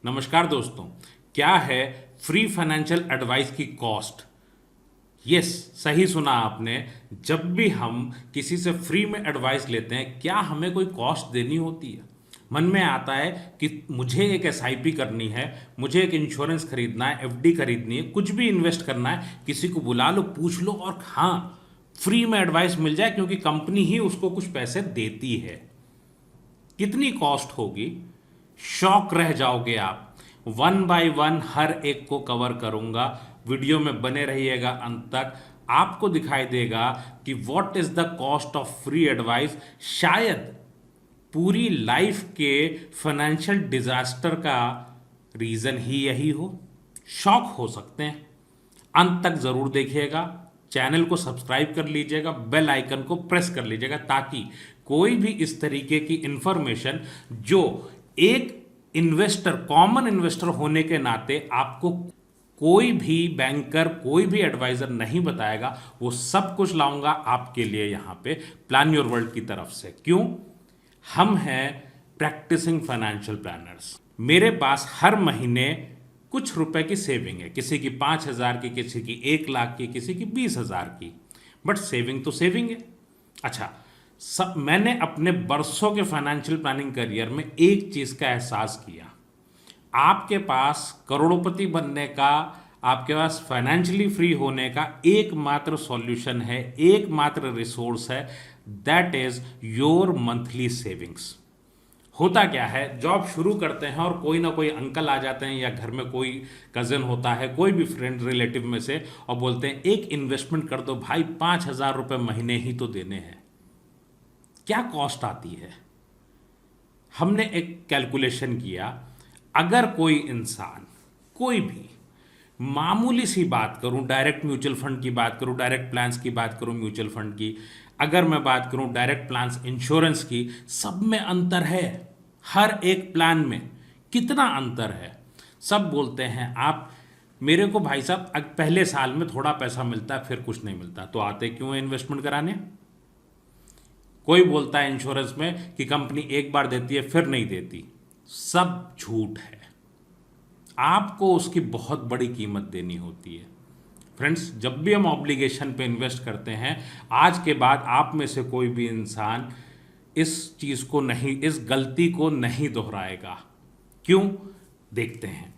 नमस्कार दोस्तों, क्या है फ्री फाइनेंशियल एडवाइस की कॉस्ट? यस, सही सुना आपने। जब भी हम किसी से फ्री में एडवाइस लेते हैं, क्या हमें कोई कॉस्ट देनी होती है? मन में आता है कि मुझे एक एसआईपी करनी है, मुझे एक इंश्योरेंस खरीदना है, एफडी खरीदनी है, कुछ भी इन्वेस्ट करना है, किसी को बुला लो, पूछ लो और हाँ, फ्री में एडवाइस मिल जाए क्योंकि कंपनी ही उसको कुछ पैसे देती है। कितनी कॉस्ट होगी? शॉक रह जाओगे आप। वन बाय वन हर एक को कवर करूंगा। वीडियो में बने रहिएगा अंत तक। आपको दिखाई देगा कि what is the cost of free advice. शायद पूरी लाइफ के फाइनेंशियल डिजास्टर का रीजन ही यही हो। शॉक हो सकते हैं। अंत तक जरूर देखिएगा। चैनल को सब्सक्राइब कर लीजिएगा, बेल आइकन को प्रेस कर लीजिएगा ताकि कोई भी इस तरीके की इंफॉर्मेशन जो एक इन्वेस्टर, कॉमन इन्वेस्टर होने के नाते आपको कोई भी बैंकर, कोई भी एडवाइजर नहीं बताएगा, वो सब कुछ लाऊंगा आपके लिए यहां पे प्लान योर वर्ल्ड की तरफ से। क्यों? हम हैं प्रैक्टिसिंग फाइनेंशियल प्लानर्स। मेरे पास हर महीने कुछ रुपए की सेविंग है, किसी की 5,000 की, किसी की 1 लाख की, किसी की 20,000 की, बट सेविंग तो सेविंग है। अच्छा, मैंने अपने बरसों के फाइनेंशियल प्लानिंग करियर में एक चीज का एहसास किया। आपके पास करोड़पति बनने का, आपके पास फाइनेंशियली फ्री होने का एकमात्र सॉल्यूशन है, एकमात्र रिसोर्स है, that is your monthly savings. होता क्या है, जॉब शुरू करते हैं और कोई ना कोई अंकल आ जाते हैं या घर में कोई कजिन होता है, कोई भी फ्रेंड रिलेटिव में से, और बोलते हैं एक इन्वेस्टमेंट कर दो भाई, 5,000 रुपये महीने ही तो देने हैं। क्या कॉस्ट आती है? हमने एक कैलकुलेशन किया। अगर कोई इंसान, कोई भी मामूली सी बात करूं, डायरेक्ट म्यूचुअल फंड की बात करूं, डायरेक्ट प्लान्स की बात करूं, म्यूचुअल फंड की, अगर मैं बात करूं डायरेक्ट प्लान्स इंश्योरेंस की, सब में अंतर है। हर एक प्लान में कितना अंतर है। सब बोलते हैं आप मेरे को भाई साहब पहले साल में थोड़ा पैसा मिलता है फिर कुछ नहीं मिलता, तो आते क्यों है इन्वेस्टमेंट कराने? कोई बोलता है इंश्योरेंस में कि कंपनी एक बार देती है फिर नहीं देती। सब झूठ है। आपको उसकी बहुत बड़ी कीमत देनी होती है। फ्रेंड्स, जब भी हम ऑब्लिगेशन पे इन्वेस्ट करते हैं, आज के बाद आप में से कोई भी इंसान इस चीज को नहीं, इस गलती को नहीं दोहराएगा। क्यों? देखते हैं।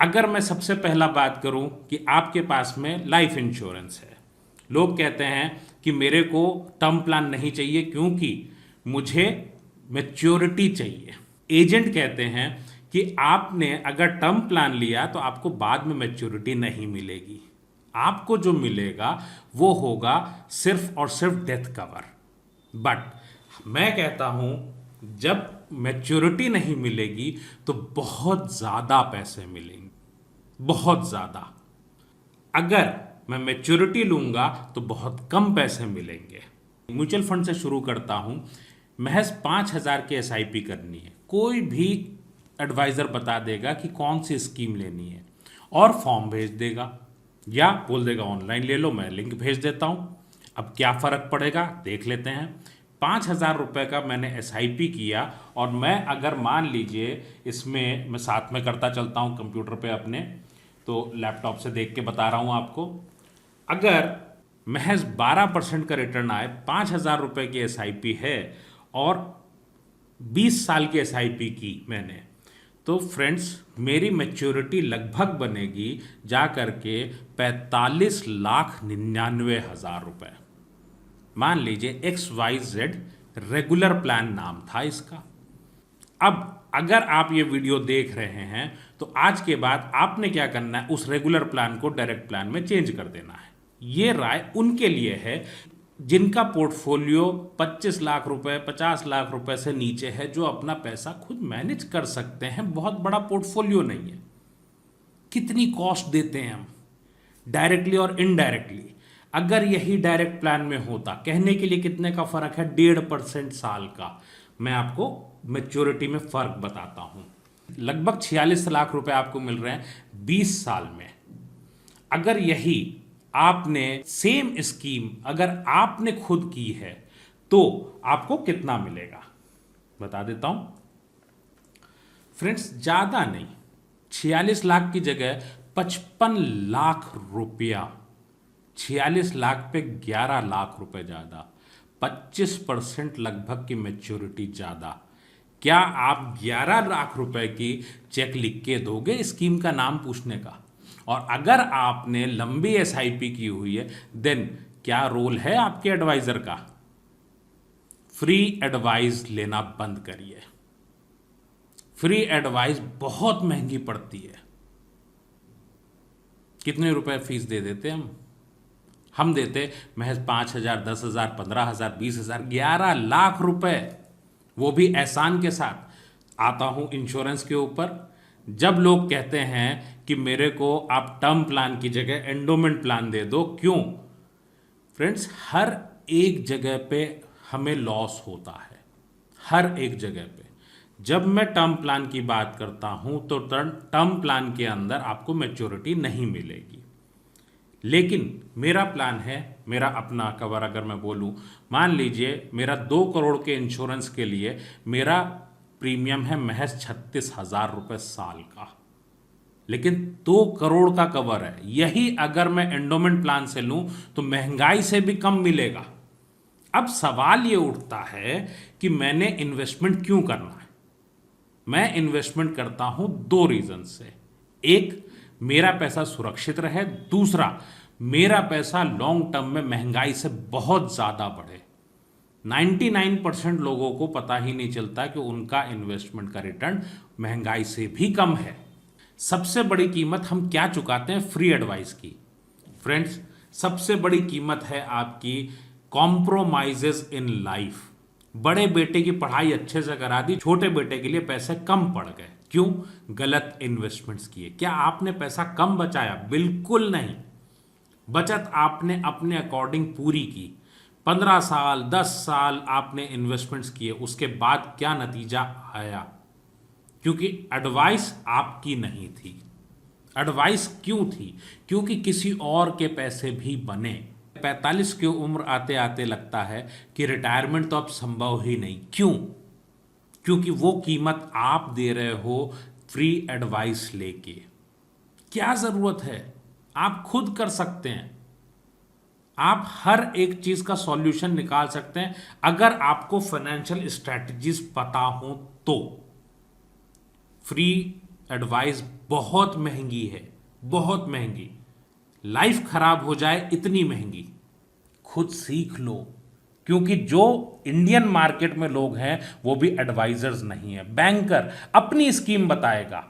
अगर मैं सबसे पहला बात करूं कि आपके पास में लाइफ इंश्योरेंस है, लोग कहते हैं कि मेरे को टर्म प्लान नहीं चाहिए क्योंकि मुझे मैच्योरिटी चाहिए। एजेंट कहते हैं कि आपने अगर टर्म प्लान लिया तो आपको बाद में मैच्योरिटी नहीं मिलेगी, आपको जो मिलेगा वो होगा सिर्फ और सिर्फ डेथ कवर। बट मैं कहता हूं जब मैच्योरिटी नहीं मिलेगी तो बहुत ज्यादा पैसे मिलेंगे, बहुत ज्यादा। अगर मैं मैच्योरिटी लूंगा तो बहुत कम पैसे मिलेंगे। म्यूचुअल फंड से शुरू करता हूं। महज 5,000 की एसआईपी करनी है। कोई भी एडवाइजर बता देगा कि कौन सी स्कीम लेनी है और फॉर्म भेज देगा या बोल देगा ऑनलाइन ले लो, मैं लिंक भेज देता हूं। अब क्या फर्क पड़ेगा देख लेते हैं। 5,000 रुपये का मैंने एसआईपी किया और मैं अगर मान लीजिए इसमें मैं साथ में करता चलता हूं कंप्यूटर पे अपने, तो लैपटॉप से देख के बता रहा हूं आपको। अगर महज 12% का रिटर्न आए, 5,000 रुपये की एसआईपी है और 20 साल की एसआईपी की मैंने, तो फ्रेंड्स मेरी मैच्योरिटी लगभग बनेगी जा करके 45,99,000 रुपये। मान लीजिए XYZ रेगुलर प्लान नाम था इसका। अब अगर आप ये वीडियो देख रहे हैं तो आज के बाद आपने क्या करना है, उस रेगुलर प्लान को डायरेक्ट प्लान में चेंज कर देना है। ये राय उनके लिए है जिनका पोर्टफोलियो 25 लाख रुपए, 50 लाख रुपए से नीचे है, जो अपना पैसा खुद मैनेज कर सकते हैं, बहुत बड़ा पोर्टफोलियो नहीं है। कितनी कॉस्ट देते हैं हम डायरेक्टली और इनडायरेक्टली। अगर यही डायरेक्ट प्लान में होता, कहने के लिए कितने का फर्क है, 1.5% साल का। मैं आपको मैच्योरिटी में फर्क बताता हूं। लगभग 46 लाख रुपए आपको मिल रहे हैं 20 साल में। अगर यही आपने सेम स्कीम अगर आपने खुद की है तो आपको कितना मिलेगा बता देता हूं। फ्रेंड्स, ज्यादा नहीं, 46 लाख की जगह 55 लाख रुपया। 46 लाख पे 11 लाख रुपए ज़्यादा, 25% लगभग की मैच्योरिटी ज़्यादा। क्या आप 11 लाख रुपए की चेक लिख के दोगे स्कीम का नाम पूछने का? और अगर आपने लंबी एसआईपी की हुई है, देन क्या रोल है आपके एडवाइजर का? फ्री एडवाइस लेना बंद करिए। फ्री एडवाइस बहुत महंगी पड़ती है। कितने रुपए फीस दे देते हम देते महज 5,000, 10,000, 15,000, 20,000, 11 लाख रुपए, वो भी एहसान के साथ। आता हूं इंश्योरेंस के ऊपर। जब लोग कहते हैं कि मेरे को आप टर्म प्लान की जगह एंडोमेंट प्लान दे दो, क्यों? फ्रेंड्स, हर एक जगह पे हमें लॉस होता है, हर एक जगह पे। जब मैं टर्म प्लान की बात करता हूं तो टर्म प्लान के अंदर आपको मैच्योरिटी नहीं मिलेगी। लेकिन मेरा प्लान है, मेरा अपना कवर अगर मैं बोलूं, मान लीजिए मेरा 2 करोड़ के इंश्योरेंस के लिए मेरा प्रीमियम है महज 36,000 रुपये साल का, लेकिन 2 करोड़ का कवर है। यही अगर मैं एंडोमेंट प्लान से लूं तो महंगाई से भी कम मिलेगा। अब सवाल ये उठता है कि मैंने इन्वेस्टमेंट क्यों करना है? मैं इन्वेस्टमेंट करता हूं 2 रीजन से। एक, मेरा पैसा सुरक्षित रहे। दूसरा, मेरा पैसा लॉन्ग टर्म में महंगाई से बहुत ज़्यादा बढ़े। 99% लोगों को पता ही नहीं चलता कि उनका इन्वेस्टमेंट का रिटर्न महंगाई से भी कम है। सबसे बड़ी कीमत हम क्या चुकाते हैं फ्री एडवाइस की? फ्रेंड्स, सबसे बड़ी कीमत है आपकी कॉम्प्रोमाइजेस इन लाइफ। बड़े बेटे की पढ़ाई अच्छे से करा दी, छोटे बेटे के लिए पैसे कम पड़ गए। क्यों? गलत इन्वेस्टमेंट्स किए। क्या आपने पैसा कम बचाया? बिल्कुल नहीं। बचत आपने अपने अकॉर्डिंग पूरी की। 15 साल 10 साल आपने इन्वेस्टमेंट्स किए, उसके बाद क्या नतीजा आया? क्योंकि एडवाइस आपकी नहीं थी। एडवाइस क्यों थी? क्योंकि किसी और के पैसे भी बने। 45 की उम्र आते आते लगता है कि रिटायरमेंट तो अब संभव ही नहीं। क्यों? क्योंकि वो कीमत आप दे रहे हो फ्री एडवाइस लेके। क्या जरूरत है? आप खुद कर सकते हैं। आप हर एक चीज का सॉल्यूशन निकाल सकते हैं अगर आपको फाइनेंशियल स्ट्रैटेजीज पता हो तो। फ्री एडवाइस बहुत महंगी है, बहुत महंगी। लाइफ खराब हो जाए इतनी महंगी। खुद सीख लो, क्योंकि जो इंडियन मार्केट में लोग हैं वो भी एडवाइजर्स नहीं है। बैंकर अपनी स्कीम बताएगा,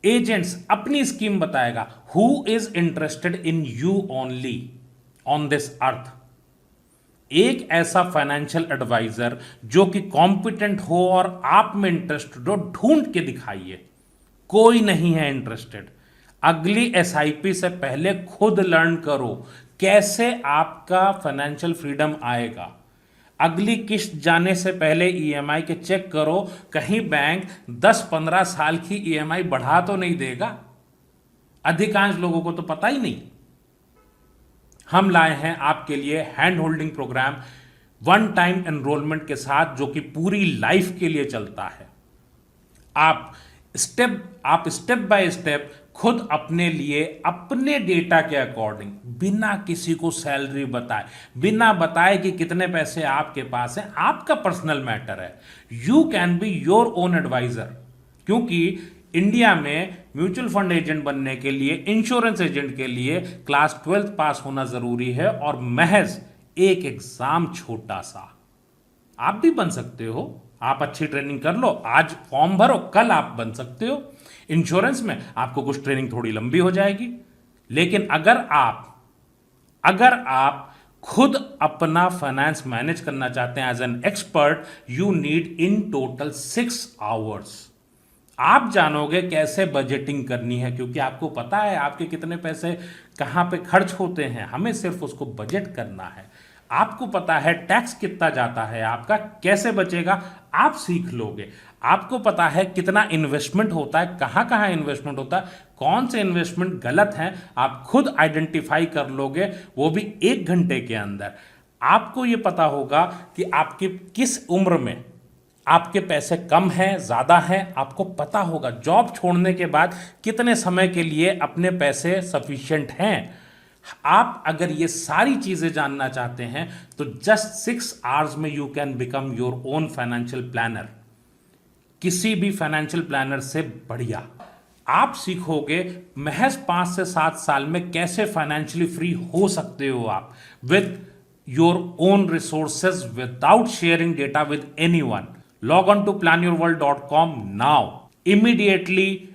एजेंट्स अपनी स्कीम बताएगा। Who is interested in you only on this earth? एक ऐसा फाइनेंशियल एडवाइजर जो कि कॉम्पिटेंट हो और आप में इंटरेस्टेड हो, ढूंढ के दिखाइए। कोई नहीं है इंटरेस्टेड। अगली एसआईपी से पहले खुद लर्न करो कैसे आपका फाइनेंशियल फ्रीडम आएगा। अगली किस्त जाने से पहले ईएमआई के चेक करो, कहीं बैंक 10-15 साल की ईएमआई बढ़ा तो नहीं देगा। अधिकांश लोगों को तो पता ही नहीं। हम लाए हैं आपके लिए hand holding programme, one time enrolment के साथ, जो कि पूरी लाइफ के लिए चलता है। आप स्टेप बाय स्टेप खुद अपने लिए, अपने डेटा के अकॉर्डिंग, बिना किसी को सैलरी बताए, बिना बताए कि कितने पैसे आपके पास हैं, आपका पर्सनल मैटर है। You can be your own advisor. क्योंकि इंडिया में म्यूचुअल फंड एजेंट बनने के लिए, इंश्योरेंस एजेंट के लिए क्लास 12 पास होना जरूरी है, और महज एक एग्जाम छोटा सा। आप भी बन सकते हो। आप अच्छी ट्रेनिंग कर लो, आज फॉर्म भरो, कल आप बन सकते हो। इंश्योरेंस में आपको कुछ ट्रेनिंग थोड़ी लंबी हो जाएगी, लेकिन अगर आप खुद अपना फाइनेंस मैनेज करना चाहते हैं as an expert, you need in total 6 hours. आप जानोगे कैसे बजटिंग करनी है, क्योंकि आपको पता है आपके कितने पैसे कहां पे खर्च होते हैं। हमें सिर्फ उसको बजट करना है। आपको पता है टैक्स कितना जाता है, आपका कैसे बचेगा, आप सीख लोगे। आपको पता है कितना इन्वेस्टमेंट होता है, कहां कहां इन्वेस्टमेंट होता है, कौन से इन्वेस्टमेंट गलत हैं, आप खुद आइडेंटिफाई कर लोगे, वो भी 1 घंटे के अंदर। आपको यह पता होगा कि आपकी किस उम्र में आपके पैसे कम हैं ज़्यादा हैं आपको पता होगा। जॉब छोड़ने के बाद कितने समय के लिए अपने पैसे सफिशिएंट हैं। आप अगर ये सारी चीज़ें जानना चाहते हैं तो जस्ट 6 आवर्स में you can become your own financial planner, किसी भी फाइनेंशियल प्लानर से बढ़िया। आप सीखोगे महज 5 से 7 साल में कैसे फाइनेंशियली फ्री हो सकते हो आप, with your own resources, without sharing data with anyone. Log on to planyourworld.com now, immediately